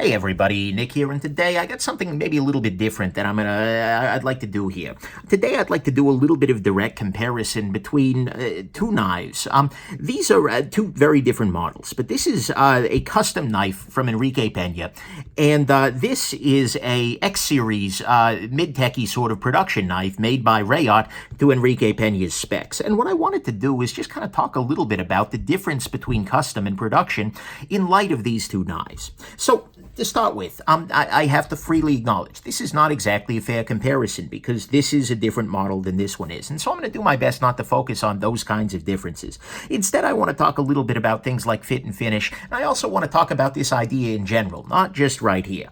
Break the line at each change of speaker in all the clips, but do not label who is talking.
Hey everybody, Nick here, and today I got something maybe a little bit different that I'd like to do here. Today I'd like to do a little bit of direct comparison between two knives. These are two very different models, but this is a custom knife from Enrique Peña, and this is a X-Series mid-techy sort of production knife made by Reate to Enrique Peña's specs. And what I wanted to do is just kind of talk a little bit about the difference between custom and production in light of these two knives. So, to start with, I have to freely acknowledge this is not exactly a fair comparison because this is a different model than this one is. And so I'm going to do my best not to focus on those kinds of differences. Instead, I want to talk a little bit about things like fit and finish. And I also want to talk about this idea in general, not just right here.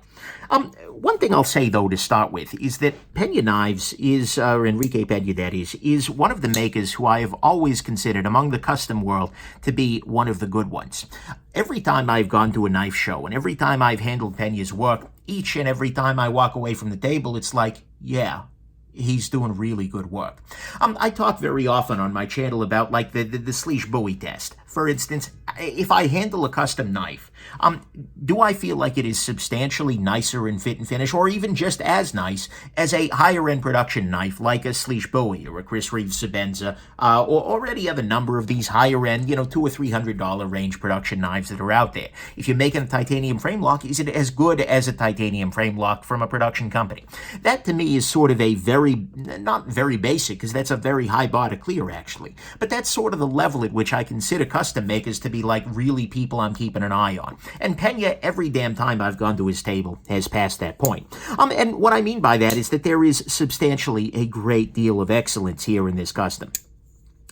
One thing I'll say, though, to start with, is that Peña Knives is, Enrique Peña, that is one of the makers who I have always considered among the custom world to be one of the good ones. Every time I've gone to a knife show and every time I've handled Peña's work, each and every time I walk away from the table, it's like, yeah, he's doing really good work. I talk very often on my channel about like the Sleesh Bowie test. For instance, if I handle a custom knife, do I feel like it is substantially nicer in fit and finish, or even just as nice as a higher-end production knife like a Sleesh Bowie or a Chris Reeves Sabenza, or any other number of these higher-end, $200 or $300 range production knives that are out there? If you're making a titanium frame lock, is it as good as a titanium frame lock from a production company? That to me is sort of a not very basic, because that's a very high bar to clear actually, but that's sort of the level at which I consider custom makers to be like really people I'm keeping an eye on. And Peña, every damn time I've gone to his table, has passed that point. And what I mean by that is that there is substantially a great deal of excellence here in this custom.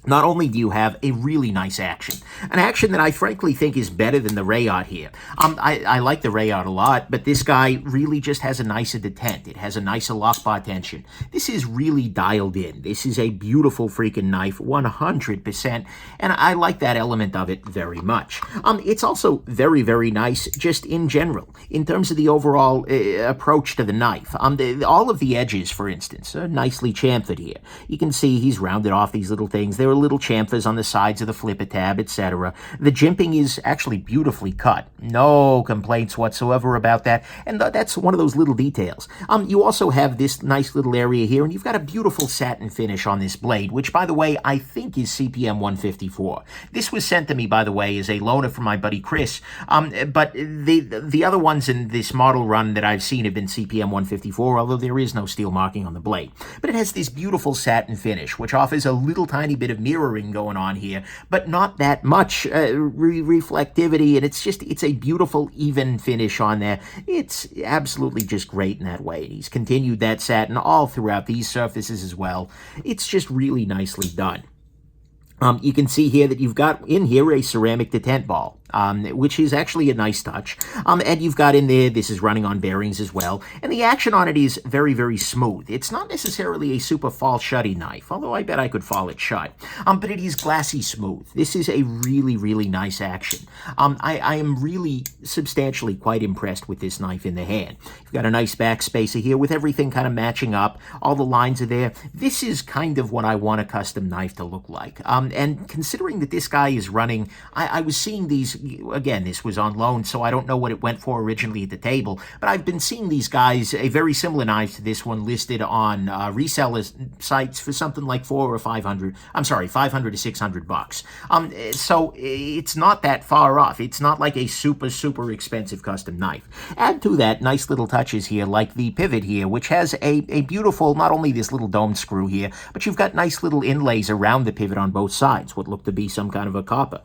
Not only do you have a really nice action, an action that I frankly think is better than the Reate here. I like the Reate a lot, but this guy really just has a nicer detent. It has a nicer lockbar tension. This is really dialed in. This is a beautiful freaking knife, 100%, and I like that element of it very much. It's also very, very nice just in general, in terms of the overall approach to the knife. All of the edges, for instance, are nicely chamfered here. You can see he's rounded off these little things. There are little chamfers on the sides of the flipper tab, etc. The jimping is actually beautifully cut. No complaints whatsoever about that, and that's one of those little details. You also have this nice little area here, and you've got a beautiful satin finish on this blade, which, by the way, I think is CPM 154. This was sent to me, by the way, as a loaner from my buddy Chris, but the other ones in this model run that I've seen have been CPM 154, although there is no steel marking on the blade. But it has this beautiful satin finish, which offers a little tiny bit of mirroring going on here, but not that much reflectivity, and it's a beautiful even finish on there. It's absolutely just great in that way. And he's continued that satin all throughout these surfaces as well. It's just really nicely done. You can see here that you've got in here a ceramic detent ball, which is actually a nice touch. And you've got in there, this is running on bearings as well, and the action on it is very, very smooth. It's not necessarily a super fall shutty knife, although I bet I could fall it shut, but it is glassy smooth. This is a really, really nice action. I am really substantially quite impressed with this knife in the hand. You've got a nice back spacer here with everything kind of matching up. All the lines are there. This is kind of what I want a custom knife to look like. And considering that this guy is running, I was seeing these, again, this was on loan, so I don't know what it went for originally at the table, but I've been seeing these guys, a very similar knife to this one, listed on reseller sites for something like $500 to $600. So it's not that far off. It's not like a super, super expensive custom knife. Add to that nice little touches here, like the pivot here, which has a beautiful, not only this little dome screw here, but you've got nice little inlays around the pivot on both sides, what look to be some kind of a copper,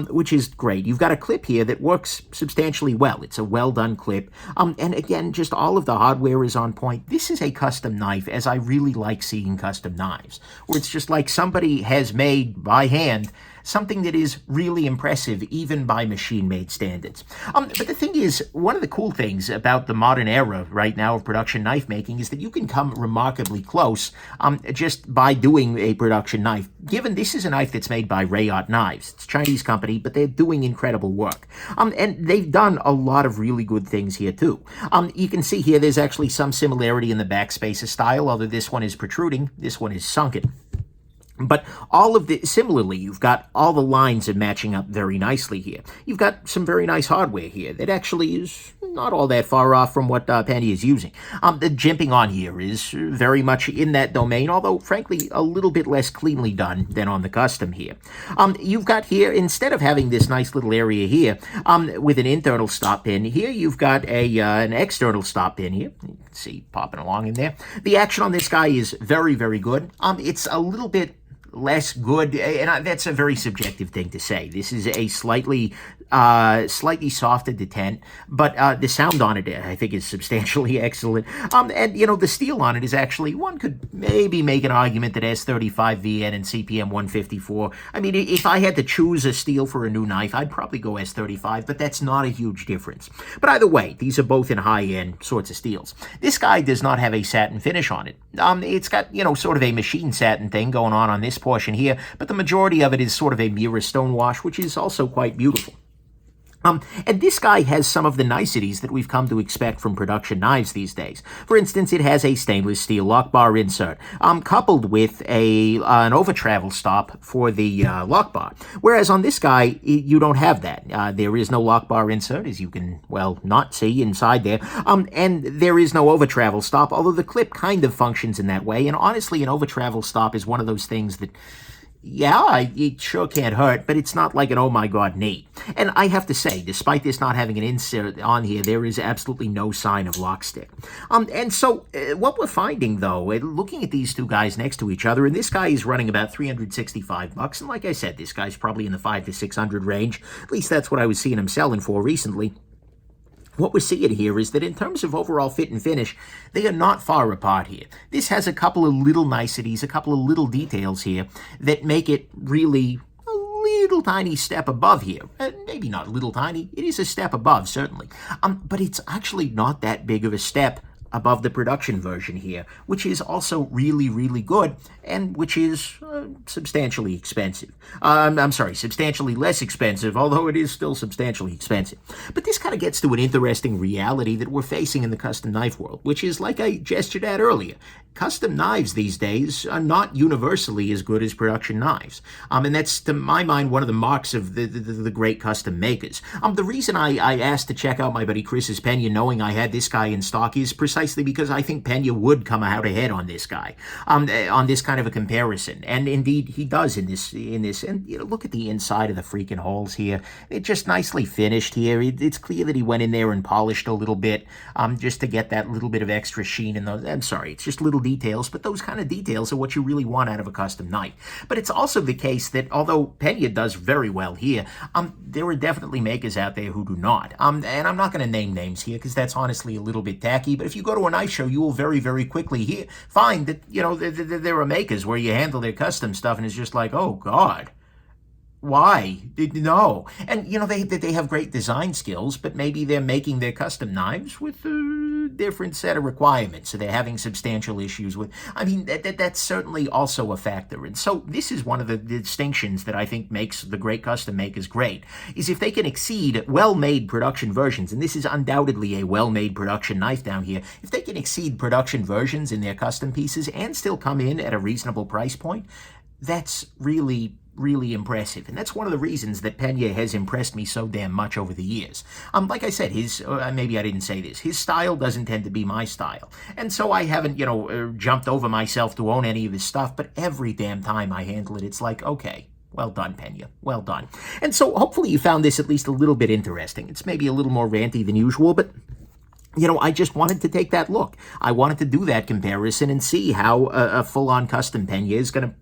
which is great. You've got a clip here that works substantially well. It's a well-done clip. And again, just all of the hardware is on point. This is a custom knife, as I really like seeing custom knives, where it's just like somebody has made by hand something that is really impressive, even by machine-made standards. But the thing is, one of the cool things about the modern era right now of production knife making is that you can come remarkably close just by doing a production knife. Given this is a knife that's made by Reate Knives. It's a Chinese company, but they're doing incredible work. And they've done a lot of really good things here, too. You can see here there's actually some similarity in the backspacer style, although this one is protruding, this one is sunken. But all of the, similarly, you've got all the lines are matching up very nicely here. You've got some very nice hardware here that actually is not all that far off from what Peña is using. The jimping on here is very much in that domain, although frankly a little bit less cleanly done than on the custom here. You've got here, instead of having this nice little area here with an internal stop pin, here you've got an external stop pin here. You can see popping along in there. The action on this guy is very, very good. It's a little bit less good, and that's a very subjective thing to say. This is a slightly softer detent, but the sound on it, I think, is substantially excellent. And the steel on it is actually, one could maybe make an argument that S35 VN and CPM 154. I mean, if I had to choose a steel for a new knife, I'd probably go S35, but that's not a huge difference. But either way, these are both in high-end sorts of steels. This guy does not have a satin finish on it. It's got, sort of a machine satin thing going on this portion here, but the majority of it is sort of a mirror stonewash, which is also quite beautiful. And this guy has some of the niceties that we've come to expect from production knives these days. For instance, it has a stainless steel lock bar insert, coupled with an over-travel stop for the lock bar. Whereas on this guy, you don't have that. There is no lock bar insert, as you can, not see inside there. And there is no over-travel stop, although the clip kind of functions in that way. And honestly, an over-travel stop is one of those things that, it sure can't hurt, but it's not like an oh my god neat. And I have to say, despite this not having an insert on here, there is absolutely no sign of lock stick. And so what we're finding, though, looking at these two guys next to each other, and this guy is running about $365, and like I said, this guy's probably in the $500 to $600 range. At least that's what I was seeing him selling for recently. What we're seeing here is that in terms of overall fit and finish, they are not far apart here. This has a couple of little niceties, a couple of little details here that make it really a little tiny step above here. Maybe not little tiny, it is a step above, certainly. But it's actually not that big of a step above the production version here, which is also really, really good, and which is substantially expensive. I'm sorry, substantially less expensive, although it is still substantially expensive. But this kind of gets to an interesting reality that we're facing in the custom knife world, which is, like I gestured at earlier, custom knives these days are not universally as good as production knives. And that's, to my mind, one of the marks of the great custom makers. The reason I asked to check out my buddy Chris's Peña, knowing I had this guy in stock, is precisely because I think Peña would come out ahead on this guy, on this kind of a comparison. And indeed, he does in this. And look at the inside of the freaking holes here. It's just nicely finished here. It's clear that he went in there and polished a little bit, just to get that little bit of extra sheen in those. I'm sorry, it's just little details, but those kind of details are what you really want out of a custom knife. But it's also the case that although Peña does very well here, there are definitely makers out there who do not. And I'm not going to name names here because that's honestly a little bit tacky, but if you go to a knife show, you will very, very quickly find that, there are makers where you handle their custom stuff and it's just like, oh God, why? No. And, they have great design skills, but maybe they're making their custom knives with a different set of requirements, so they're having substantial issues with. I mean, that's certainly also a factor. And so this is one of the distinctions that I think makes the great custom makers great, is if they can exceed well-made production versions, and this is undoubtedly a well-made production knife down here, if they can exceed production versions in their custom pieces and still come in at a reasonable price point, that's really, really impressive. And that's one of the reasons that Peña has impressed me so damn much over the years. Like I said, maybe I didn't say this, his style doesn't tend to be my style. And so I haven't, jumped over myself to own any of his stuff, but every damn time I handle it, it's like, okay, well done, Peña. Well done. And so hopefully you found this at least a little bit interesting. It's maybe a little more ranty than usual, but I just wanted to take that look. I wanted to do that comparison and see how a full-on custom Peña is going to,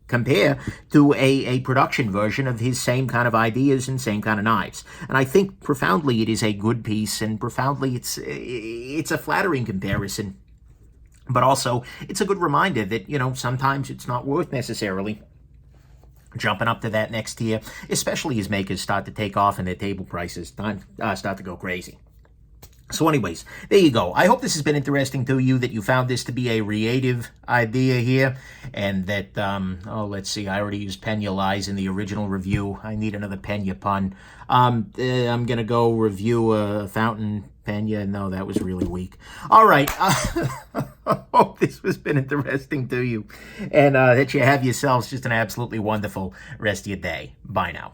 compare to a production version of his same kind of ideas and same kind of knives. And I think profoundly it is a good piece, and profoundly it's a flattering comparison. But also, it's a good reminder that, sometimes it's not worth necessarily jumping up to that next tier, especially as makers start to take off and their table prices start to go crazy. So anyways, there you go. I hope this has been interesting to you, that you found this to be a creative idea here, and that, let's see, I already used Peña lies in the original review. I need another Peña pun. I'm going to go review Fountain Peña. No, that was really weak. All right. I hope this has been interesting to you, and that you have yourselves just an absolutely wonderful rest of your day. Bye now.